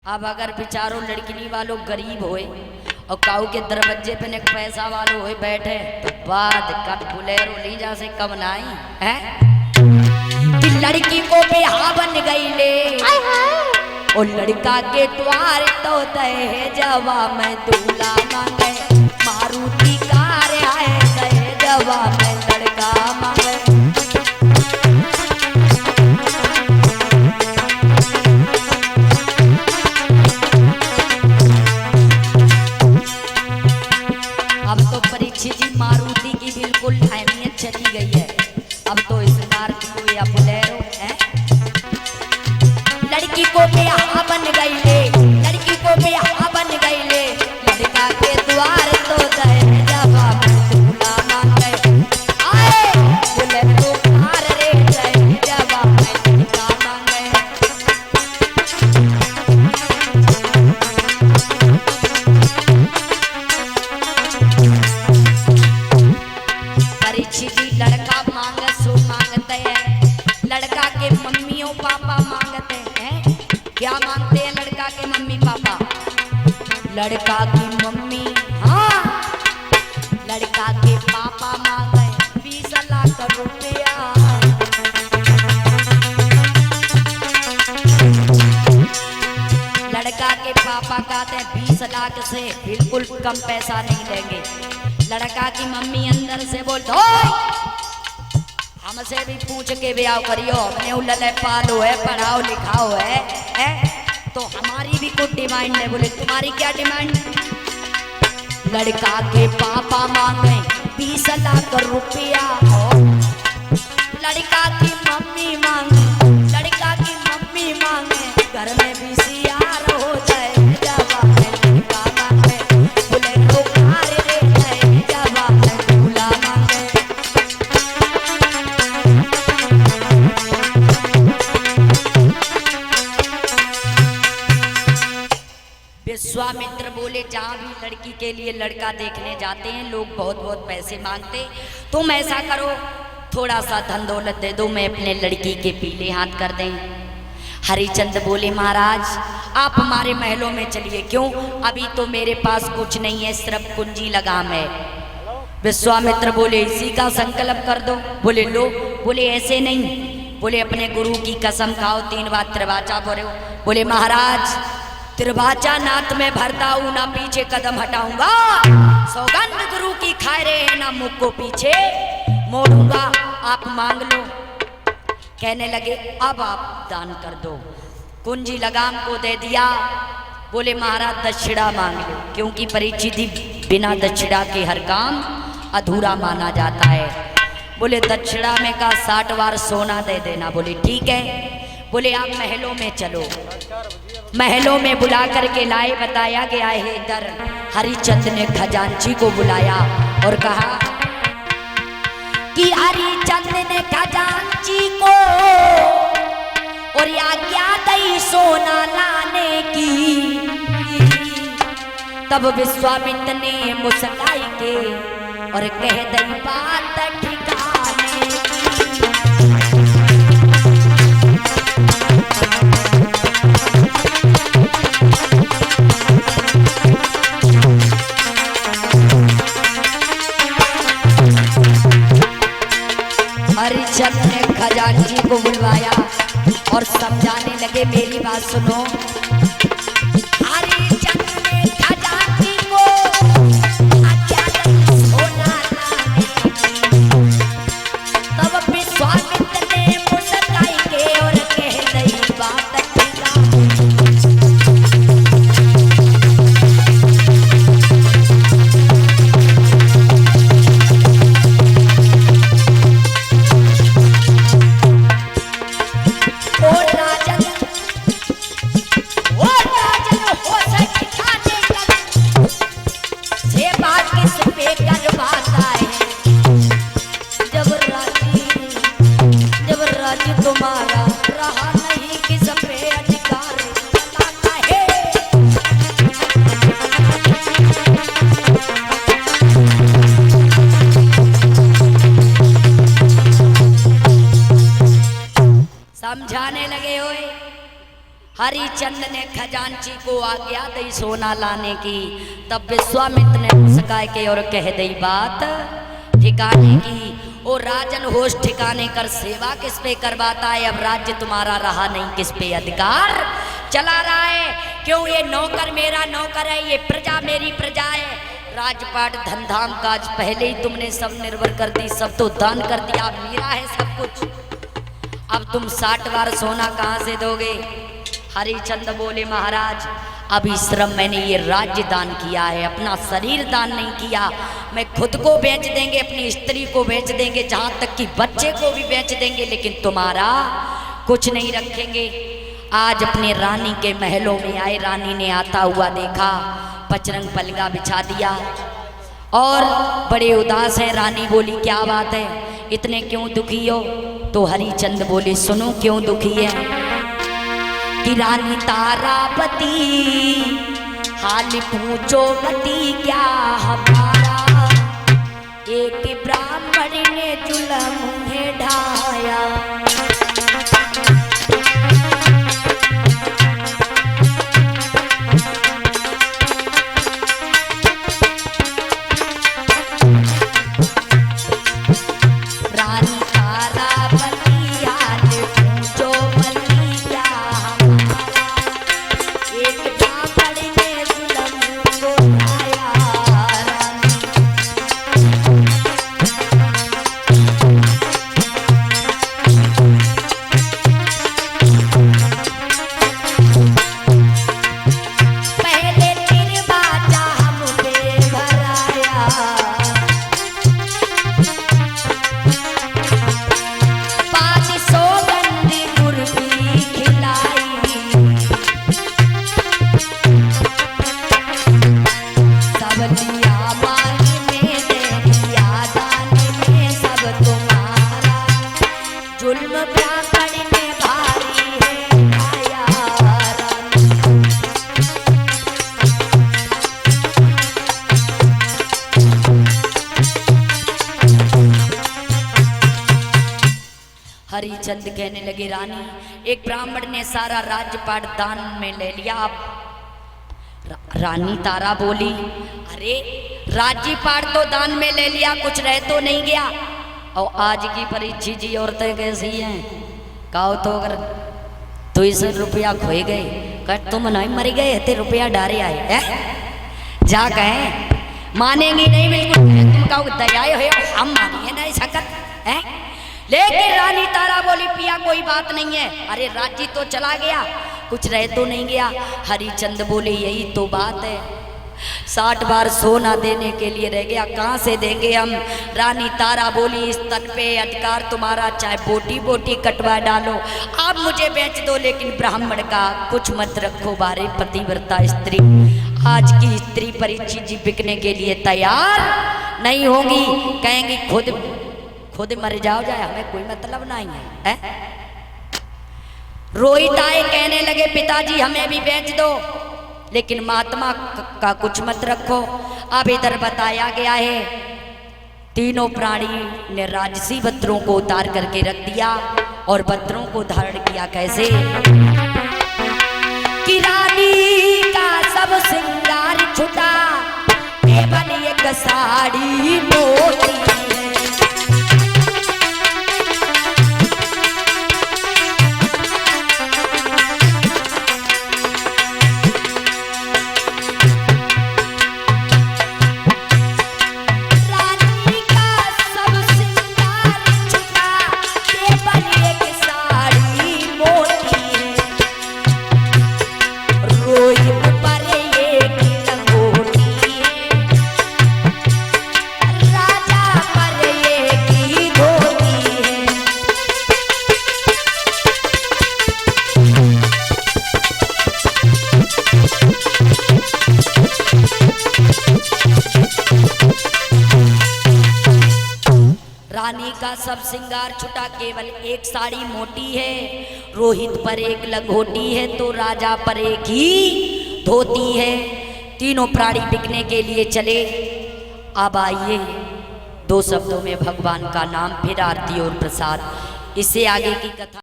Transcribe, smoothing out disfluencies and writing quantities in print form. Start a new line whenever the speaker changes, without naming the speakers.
अब अगर बेचारों लड़किनी वालों गरीब होए और काऊ के दरवाजे पे एक पैसा वालों होए बैठे तो बाद कब बुलेरो ली जा से कब नाई है कि लड़की को बिहा बन गई ले और लड़का के द्वार तो दहेजवा में दूल्हा मांगे मारुति कार आए दहेजवा में लड़का मांगे। अब तो परीक्षित जी मारुति की बिल्कुल अहमियत चली गई है। अब तो स्कॉर्पियो या बोलेरो है। लड़की को बिहा बन गई ले, लड़की को बिहा बन गई ले, लड़का के द्वार तो दहेजवा में दूल्हा मांगे आए बोलेरो कार रे दहेजवा में लड़का मांगे। परीक्षित जी लड़का मांगे सो मांगते हैं, लड़का के मम्मी और पापा मांगते हैं। क्या मांगते हैं लड़का के मम्मी पापा? लड़का की मम्मी हाँ लड़का के पापा मांगे 20 लाख रुपया। लड़का के पापा कहते हैं 20 लाख से बिल्कुल कम पैसा नहीं देंगे। लड़का की मम्मी अंदर से बोलते हमसे भी पूछ के ब्याह करियो, हमने उलले पालो है पढ़ाओ लिखाओ है तो हमारी भी कुछ डिमांड है। बोले तुम्हारी क्या डिमांड? लड़का के पापा मांगे 20 लाख रुपया। लड़का की मम्मी मांगे, लड़का की मम्मी मांगे घर में VCR हो जाए जवा में लड़का मांगे बोले तो कार रे जाए जवा में दूल्हा मांगे। विश्वामित्र बोले जहाँ भी लड़की के लिए लड़का देखने जाते हैं लोग बहुत बहुत पैसे मांगते, तुम ऐसा करो थोड़ा सा धन दौलत दे दो, मैं अपने लड़की के पीले हाथ कर दें। हरिचंद बोले महाराज आप हमारे महलों में चलिए। क्यों? अभी तो मेरे पास कुछ नहीं है, सिर्फ कुंजी लगाम है। विश्वामित्र बोले इसी का संकल्प कर दो। बोले लो। बोले ऐसे नहीं, बोले अपने गुरु की कसम खाओ 3 बार त्रिवाचा भरो। बोले महाराज त्रिवाचा नाथ में भरता हूं ना पीछे कदम हटाऊंगा, सौगंध गुरु की खाए रहे ना मुख को पीछे मोड़ूंगा, आप मांग लो। कहने लगे अब आप दान कर दो। कुंजी लगाम को दे दिया। बोले महाराज दक्षिणा मांग लो, क्योंकि परीक्षित ही बिना दक्षिणा के हर काम अधूरा माना जाता है। बोले दक्षिणा में का 60 बार सोना दे देना। बोले ठीक है। बोले आप महलों में चलो। महलों में बुला करके लाए, बताया गया है इधर हरिचंद ने खजांची को बुलाया और कहा कि हरिचंद ने खजांची को और आज्ञा दी सोना लाने की। तब विश्वामित्र ने मुस्काई के और कह दी बात ठिकाने की। हरिचंद ने खजांची को बुलवाया और समझाने लगे मेरी बात सुनो। हरिचंद ने खजांची को आज्ञा दी सोना लाने की। तब विश्वामित्र ने मुस्काई के और कह दी बात ठिकाने। हरिचंद ने खजांची को आज्ञा दी सोना लाने की। तब विश्वामित्र ने मुस्काए के और कह दी बात ठिकाने की। ओ राजन होश ठिकाने कर, सेवा किस पे करवाता है? अब राज्य तुम्हारा रहा नहीं, किस पे अधिकार चला रहा है? क्यों ये नौकर मेरा नौकर है, ये प्रजा मेरी प्रजा है। राजपाट धन धाम काज पहले ही तुमने सब निर्भर कर दी, सब तो दान कर दिया, अब मेरा है सब कुछ। अब तुम 60 बार सोना कहाँ से दोगे? हरिचंद बोले महाराज अभी श्रम मैंने ये राज्य दान किया है, अपना शरीर दान नहीं किया। मैं खुद को बेच देंगे, अपनी स्त्री को बेच देंगे, जहाँ तक कि बच्चे को भी बेच देंगे, लेकिन तुम्हारा कुछ नहीं रखेंगे। आज अपने रानी के महलों में आए, रानी ने आता हुआ देखा, पचरंग पलंगा बिछा दिया और बड़े उदास हैं। रानी बोली क्या बात है, इतने क्यों दुखी हो? तो हरिचंद बोले सुनो क्यों दुखी है। कि रानी तारापति हाल पूछो मती क्या हमारा, एक ब्राह्मण ने जुल्म मुझे ढाया। हरिचंद कहने लगे रानी एक ब्राह्मण ने सारा राज्यपाट दान में ले लिया। आप रानी तारा बोली अरे राज्यपाट तो दान में ले लिया, कुछ रह तो नहीं गया। और आज की परीक्षी जी औरतें कैसी हैं, कहो तो अगर 200 रुपया खोए गए, कट तुम नहीं मर गए ते रुपया डारे आए है? जा कहें मानेंगी नहीं बिल्कुल। तुम कहो दयाए हो, हम मानिए नहीं सकत है। लेकिन रानी तारा बोली पिया कोई बात नहीं है, अरे राज्य तो चला गया, कुछ रह तो नहीं गया। हरिचंद बोले यही तो बात है, 60 बार सोना देने के लिए रह गया, कहाँ से देंगे हम। रानी तारा बोली इस तन पे अधिकार तुम्हारा, चाहे बोटी बोटी कटवा डालो, आप मुझे बेच दो, लेकिन ब्राह्मण का कुछ मत रखो। बारे पतिव्रता स्त्री, आज की स्त्री परीक्षित जी बिकने के लिए तैयार नहीं होगी, कहेंगी खुद मर जाओ, जाए हमें कोई मतलब नहीं है, रोहित आए कहने लगे पिताजी हमें भी बेच दो, लेकिन महात्मा का कुछ मत रखो। अब इधर बताया गया है तीनों प्राणी ने राजसी वस्त्रों को उतार करके रख दिया और वस्त्रों को धारण किया। कैसे कि रानी का सब श्रृंगार छुटा, केवल एक साड़ी मोती है। रानी का सब श्रृंगार छुटा, केवल एक साड़ी मोटी है। रोहित पर एक लंगोटी है तो राजा पर एक ही धोती है। तीनों प्राणी बिकने के लिए चले। अब आइए 2 शब्दों में भगवान का नाम, फिर आरती और प्रसाद। इससे आगे की कथा